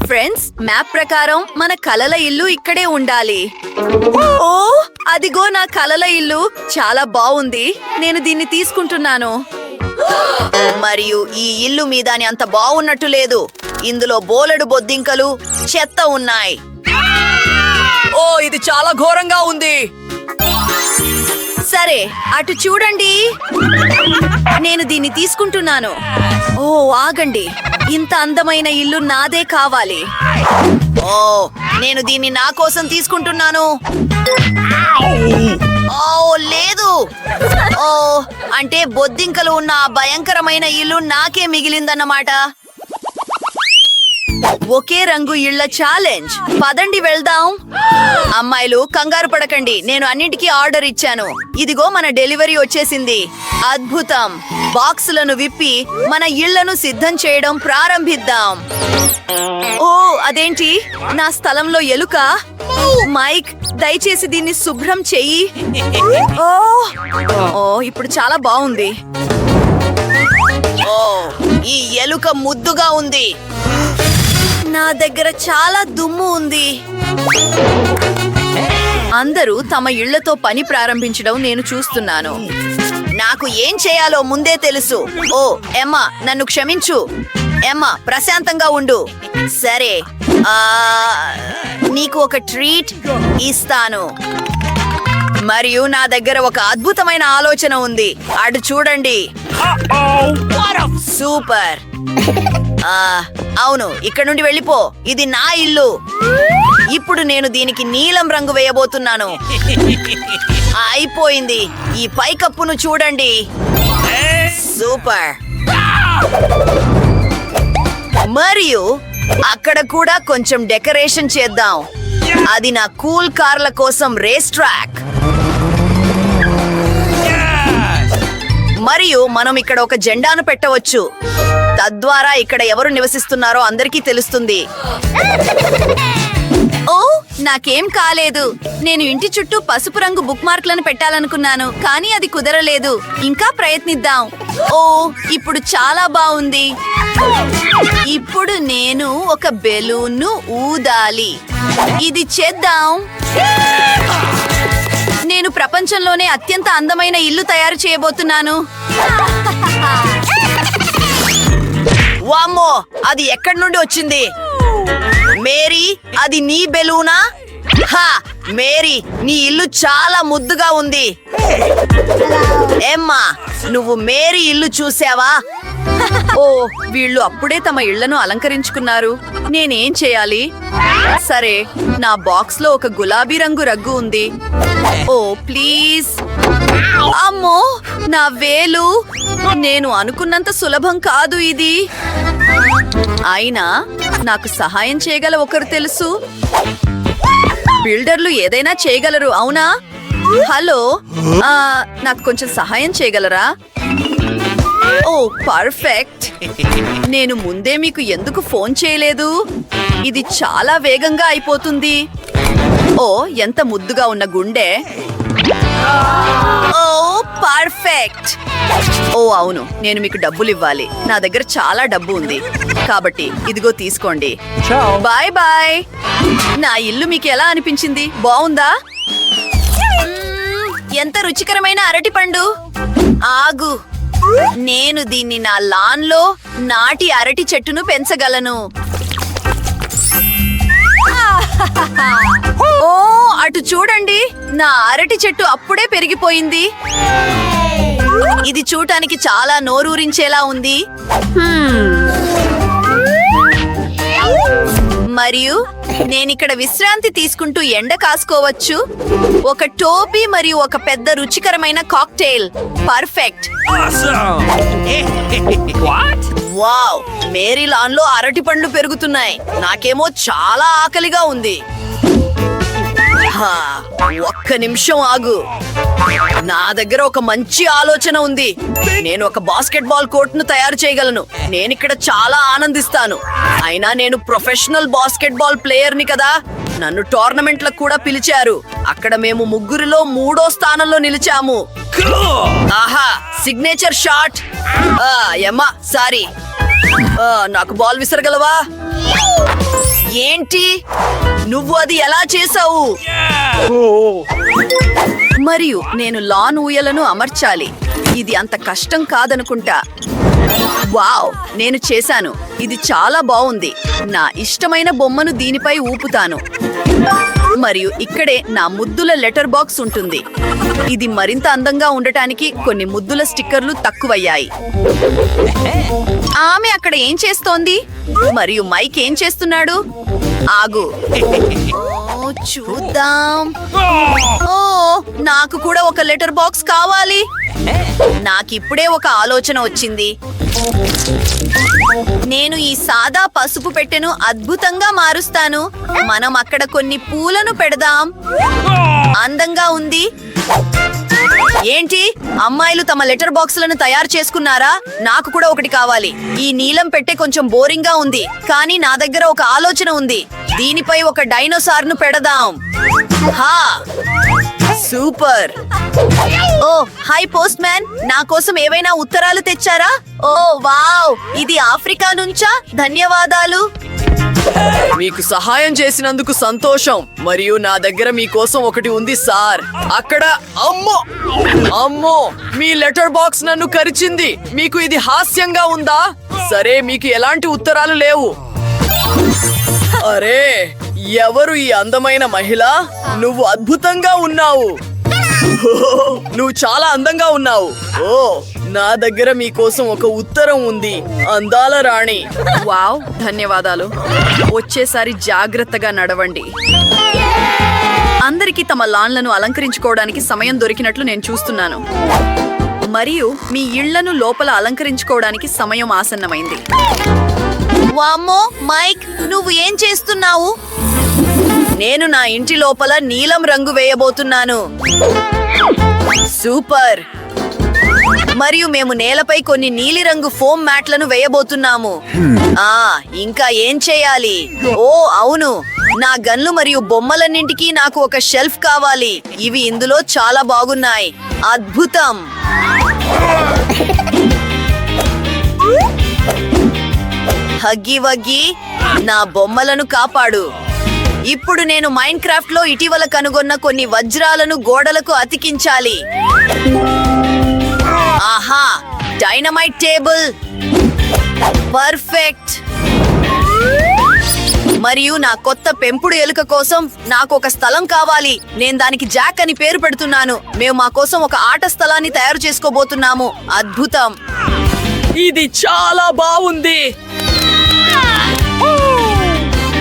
Friends, map ప్రకారం మన కలల ఇల్లు ఇక్కడే ఉండాలి. ఓ, అదిగో నా కలల ఇల్లు. చాలా బాగుంది. నేను దీన్ని తీసుకుంటున్నాను. మరియు ఈ ఇల్లు మీద అంత బాగున్నట్టు లేదు. ఇందులో బోలెడు బొద్దింకలు, చెత్త ఉన్నాయి. ఓ, ఇది చాలా ఘోరంగా ఉంది. సరే, అటు చూడండి. నేను దీన్ని తీసుకుంటున్నాను. ఓ, ఆగండి. ఇంత అందమైన ఇల్లు నాదే కావాలి. ఓ, నేను దీన్ని నా కోసం తీసుకుంటున్నాను. ఓ లేదు. ఓ, అంటే బొద్దింకలు ఉన్న ఆ భయంకరమైన ఇల్లు నాకే మిగిలిందన్నమాట. ఒకే రంగు ఇళ్ల ఛాలెంజ్. పదండి వెళ్దాం. అమ్మాయిలు, కంగారు పడకండి. నేను అన్నింటికీ ఆర్డర్ ఇచ్చాను. ఇదిగో మన డెలివరీ వచ్చేసింది. అద్భుతం. బాక్సులను విప్పి మన ఇళ్లను సిద్ధం చేయడం ప్రారంభిద్దాం. ఓ, అదేంటి? నా స్థలంలో ఎలుక. మైక్, దయచేసి దీన్ని శుభ్రం చెయ్యి. ఓ, ఇప్పుడు చాలా బాగుంది. ఓ, ఈ ఎలుక ముద్దుగా ఉంది. నా దగ్గర చాలా దుమ్ము ఉంది. అందరూ తమ ఇళ్లతో పని ప్రారంభించడం నేను చూస్తున్నాను. నాకు ఏం చేయాలో ముందే తెలుసు. ఓ ఎమ్మా, నన్ను క్షమించు. ఎమ్మా, ప్రశాంతంగా ఉండు. సరే, నీకు ఒక ట్రీట్ ఇస్తాను. మరియు నా దగ్గర ఒక అద్భుతమైన ఆలోచన ఉంది. అటు చూడండి. సూపర్. అవును, ఇక్కడ నుండి వెళ్ళిపో. ఇది నా ఇల్లు. ఇప్పుడు నేను దీనికి నీలం రంగు వేయబోతున్నాను. అయిపోయింది. ఈ పైకప్పును చూడండి. సూపర్. మరియు అక్కడ కూడా కొంచెం డెకరేషన్ చేద్దాం. అది నా కూల్ కార్ల కోసం రేస్ ట్రాక్. మరియు మనం ఇక్కడ ఒక జెండాను పెట్టవచ్చు. తద్వారా ఇక్కడ ఎవరు నివసిస్తున్నారో అందరికీ తెలుస్తుంది. ఓ, నాకేం కాలేదు. నేను ఇంటి చుట్టూ పసుపు రంగు బుక్ మార్క్లను పెట్టాలనుకున్నాను, కానీ అది కుదరలేదు. ఇంకా ప్రయత్నిద్దాం. ఓ, ఇప్పుడు చాలా బాగుంది. ఇప్పుడు నేను ఒక బెలూన్ను ఊదాలి. ఇది చేద్దాం. నేను ప్రపంచంలోనే అత్యంత అందమైన ఇల్లు తయారు చేయబోతున్నాను. వామ్మో, అది ఎక్కడి నుండి వచ్చింది? మేరీ, అది నీ బెలూనా? హా, మేరీ, నీ ఇల్లు చాలా ముద్దుగా ఉంది. ఏమ్మా, నువ్వు మేరీ ఇల్లు చూసావా? ఓ, వీళ్ళు అప్పుడే తమ ఇళ్లను అలంకరించుకున్నారు. నేనేం చేయాలి? సరే, నా బాక్స్ లో ఒక గులాబీ రంగు రగ్గు ఉంది. ఓ ప్లీజ్. అమ్మో, నా వేలు. నేను అనుకున్నంత సులభం కాదు ఇది. అయినా నాకు సహాయం చేయగల ఒకరు తెలుసు. బిల్డర్లు ఏదైనా చేయగలరు, అవునా? హలో, నాకు కొంచెం సహాయం చేయగలరా? ఓ పర్ఫెక్ట్. నేను ముందే మీకు ఎందుకు ఫోన్ చేయలేదు? ఇది చాలా వేగంగా అయిపోతుంది. ఓ, ఎంత ముద్దుగా ఉన్న గుండె. ఓ పర్ఫెక్ట్. ఓ అవును, నేను మీకు డబ్బులు ఇవ్వాలి. నా దగ్గర చాలా డబ్బు ఉంది, కాబట్టి ఇదిగో తీసుకోండి. Bye bye. నా ఇల్లు మీకు ఎలా అనిపించింది? బాగుందా? ఎంత రుచికరమైన అరటిపండు. ఆగు, నేను దీన్ని నా లాన్ లో నాటి అరటి చెట్టును పెంచగలను. ఓ, అటు చూడండి. నా అరటి చెట్టు అప్పుడే పెరిగిపోయింది. ఇది చూడటానికి చాలా నోరూరించేలా ఉంది. మరియు నేనిక్కడ విశ్రాంతి తీసుకుంటూ ఎండ కాసుకోవచ్చు. ఒక టోపీ మరియు ఒక పెద్ద రుచికరమైన cocktail. Perfect. Wow, Mary lawn లో అరటి పండ్లు పెరుగుతున్నాయి. నాకేమో చాలా ఆకలిగా ఉంది. ఒక్క నిమిషం ఆగు. నా దగ్గర ఒక మంచి ఆలోచన ఉంది. నేను ఒక బాస్కెట్బాల్ కోర్ట్ ను తయారు చేయగలను. నేనిక్కడ చాలా ఆనందిస్తాను. అయినా నేను ప్రొఫెషనల్ బాస్కెట్బాల్ ప్లేయర్ ని కదా. నన్ను టోర్నమెంట్లకు కూడా పిలిచారు. అక్కడ మేము ముగ్గురిలో 3వ స్థానంలో నిలిచాము. ఆహా, సిగ్నేచర్ షాట్. ఎమ్మా, సారీ. నాకు బాల్ విసరగలవా? ఏంటి నువ్వు అది ఎలా చేసావు? మరియు నేను లాన్ ఊయలను అమర్చాలి. ఇది అంత కష్టం కాదనుకుంటా. వావ్, నేను చేశాను. ఇది చాలా బాగుంది. నా ఇష్టమైన బొమ్మను దీనిపై ఊపుతాను. మరియు ఇక్కడే నా ముద్దుల లెటర్ బాక్స్ ఉంటుంది. ఇది మరింత అందంగా ఉండటానికి కొన్ని ముద్దుల స్టిక్కర్లు తక్కువయ్యాయి. ఆమె అక్కడ ఏం చేస్తోంది? మరియు మైక్ ఏం చేస్తున్నాడు? ఆగు. ఓ, చూద్దాం. ఓ, నాకు కూడా ఒక లెటర్ బాక్స్ కావాలి. నాకిప్పుడే ఒక ఆలోచన వచ్చింది. నేను ఈ సాదా పసుపు పెట్టెను అద్భుతంగా మారుస్తాను. మనం అక్కడ కొన్ని పూలను పెడదాం. అందంగా ఉంది. ఏంటి, అమ్మాయిలు తమ లెటర్ బాక్సులను తయారు చేసుకున్నారా? నాకు కూడా ఒకటి కావాలి. ఈ నీలం పెట్టె కొంచెం బోరింగ్ గా ఉంది, కానీ నా దగ్గర ఒక ఆలోచన ఉంది. దీనిపై ఒక డైనోసార్ ను పెడదాం. హా, సూపర్. ఓ, హాయ్ పోస్ట్ మ్యాన్, నా కోసం ఏవైనా ఉత్తరాలు తెచ్చారా? ఓ వావ్, ఇది ఆఫ్రికా నుంచా? ధన్యవాదాలు. మీకు సహాయం చేసినందుకు సంతోషం. మరియు నా దగ్గర మీకోసం ఒకటి ఉంది సార్. అక్కడ అమ్మో అమ్మో, మీ లెటర్ బాక్స్ నన్ను కరిచింది. మీకు ఇది హాస్యంగా ఉందా? సరే, మీకు ఎలాంటి ఉత్తరాలు లేవు. అరే, ఎవరు ఈ అందమైన మహిళ? నువ్వు అద్భుతంగా ఉన్నావు. నువ్వు చాలా అందంగా ఉన్నావు. ఓ, నా దగ్గర మీకోసం ఒక ఉత్తరం ఉంది, అందాల రాణి. వావ్, ధన్యవాదాలు. వచ్చేసారి జాగ్రత్తగా నడవండి. అందరికీ తమ లాన్లను అలంకరించుకోవడానికి సమయం దొరికినట్లు నేను చూస్తున్నాను. మరియు మీ ఇళ్లను లోపల అలంకరించుకోవడానికి సమయం ఆసన్నమైంది. వామ్మో, మైక్, నువ్వు ఏం చేస్తున్నావు? నేను నా ఇంటి లోపల నీలం రంగు వేయబోతున్నాను. సూపర్. మరియు మేము నేలపై కొన్ని నీలిరంగు ఫోమ్ మ్యాట్లను వేయబోతున్నాము. ఇంకా ఏం చేయాలి? ఓ అవును, నా గన్లు మరియు బొమ్మలన్నింటికీ నాకు ఒక షెల్ఫ్ కావాలి. ఇవి ఇందులో చాలా బాగున్నాయి. అద్భుతం. హగ్గి వగ్గి, నా బొమ్మలను కాపాడు. ఇప్పుడు నేను మైండ్ క్రాఫ్ట్ లో ఇటీవల కనుగొన్న కొన్ని వజ్రాలను గోడలకు అతికించాలి. ఆహా, డైనమైట్ టేబుల్. పర్ఫెక్ట్. మరియు నా కొత్త పెంపుడు ఎలుక కోసం నాకు ఒక స్థలం కావాలి. నేను దానికి జాక్ అని పేరు పెడుతున్నాను. మేము మా కోసం ఒక ఆట స్థలాన్ని తయారు చేసుకోబోతున్నాము. అద్భుతం. ఇది చాలా బాగుంది.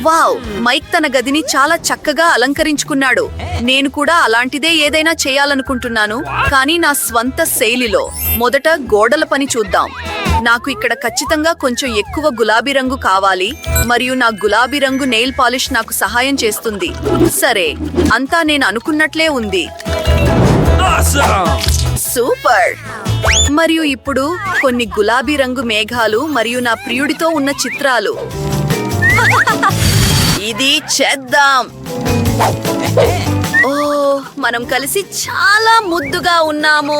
వావ్, మైక్ తన గదిని చాలా చక్కగా అలంకరించుకున్నాడు. నేను కూడా అలాంటిదే ఏదైనా చేయాలనుకుంటున్నాను, కానీ నా స్వంత శైలిలో. మొదట గోడల పని చూద్దాం. నాకు ఇక్కడ ఖచ్చితంగా కొంచెం ఎక్కువ గులాబీ రంగు కావాలి, మరియు నా గులాబీ రంగు నెయిల్ పాలిష్ నాకు సహాయం చేస్తుంది. సరే, అంతా నేను అనుకున్నట్లే ఉంది. సూపర్. మరియు ఇప్పుడు కొన్ని గులాబీ రంగు మేఘాలు మరియు నా ప్రియుడితో ఉన్న చిత్రాలు. ఇది చేద్దాం. ఓ, మనం కలిసి చాలా ముద్దుగా ఉన్నాము.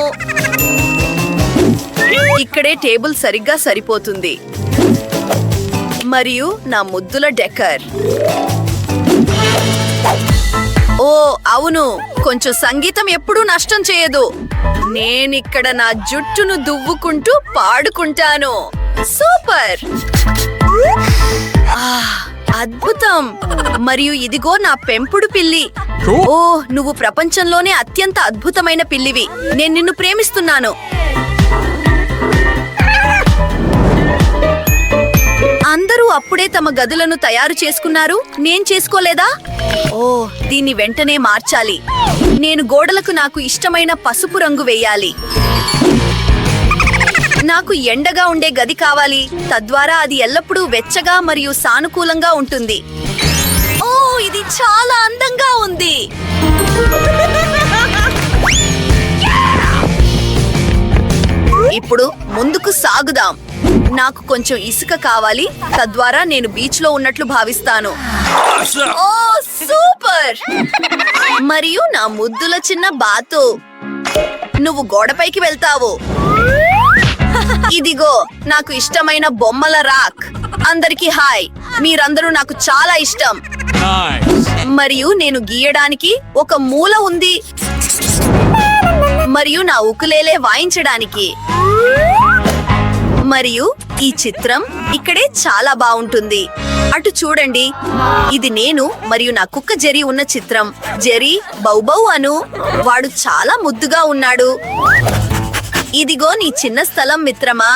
ఇక్కడే టేబుల్ సరిగ్గా సరిపోతుంది. మరియు నా ముద్దుల డెకర్. ఓ అవును, కొంచెం సంగీతం ఎప్పుడూ నష్టం చేయదు. నేనిక్కడ నా జుట్టును దువ్వుకుంటూ పాడుకుంటాను. సూపర్. అద్భుతం. మరియు ఇదిగో నా పెంపుడు పిల్లి. ఓ, నువ్వు ప్రపంచంలోనే అత్యంత అద్భుతమైన పిల్లివి. నేను నిన్ను ప్రేమిస్తున్నాను. అందరూ అప్పుడే తమ గదులను తయారు చేసుకున్నారు. నేను చేసుకోలేదా? ఓ, దీన్ని వెంటనే మార్చాలి. నేను గోడలకు నాకు ఇష్టమైన పసుపు రంగు వేయాలి. నాకు ఎండగా ఉండే గది కావాలి, తద్వారా అది ఎల్లప్పుడూ వెచ్చగా మరియు సానుకూలంగా ఉంటుంది. ఓ, ఇది చాలా అందంగా ఉంది. ఇప్పుడు ముందుకు సాగుదాం. నాకు కొంచెం ఇసుక కావాలి, తద్వారా నేను బీచ్ లో ఉన్నట్లు భావిస్తాను. ఓ సూపర్. మరియు నా ముద్దుల చిన్న బాతు. నువ్వు గోడపైకి వెళ్తావు. ఇదిగో నాకు ఇష్టమైన బొమ్మల రాక్. అందరికి హాయ్. మీరందరూ నాకు చాలా ఇష్టం. మరియు నేను గీయడానికి ఒక మూల ఉంది, మరియు నా ఉకులేలే వాయించడానికి. మరియు ఈ చిత్రం ఇక్కడే చాలా బాగుంటుంది. అటు చూడండి, ఇది నేను మరియు నా కుక్క జెరీ ఉన్న చిత్రం. జెరీ బౌబౌ అను, వాడు చాలా ముద్దుగా ఉన్నాడు. ఇదిగో నీ చిన్న స్థలం మిత్రమా.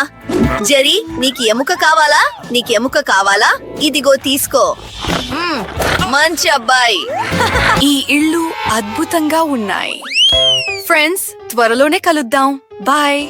జెరీ, నీకు ఎముక కావాలా? నీకు ఎముక కావాలా? ఇదిగో తీసుకో. మంచి అబ్బాయి. ఈ ఇళ్ళు అద్భుతంగా ఉన్నాయి. ఫ్రెండ్స్, త్వరలోనే కలుద్దాం. బాయ్.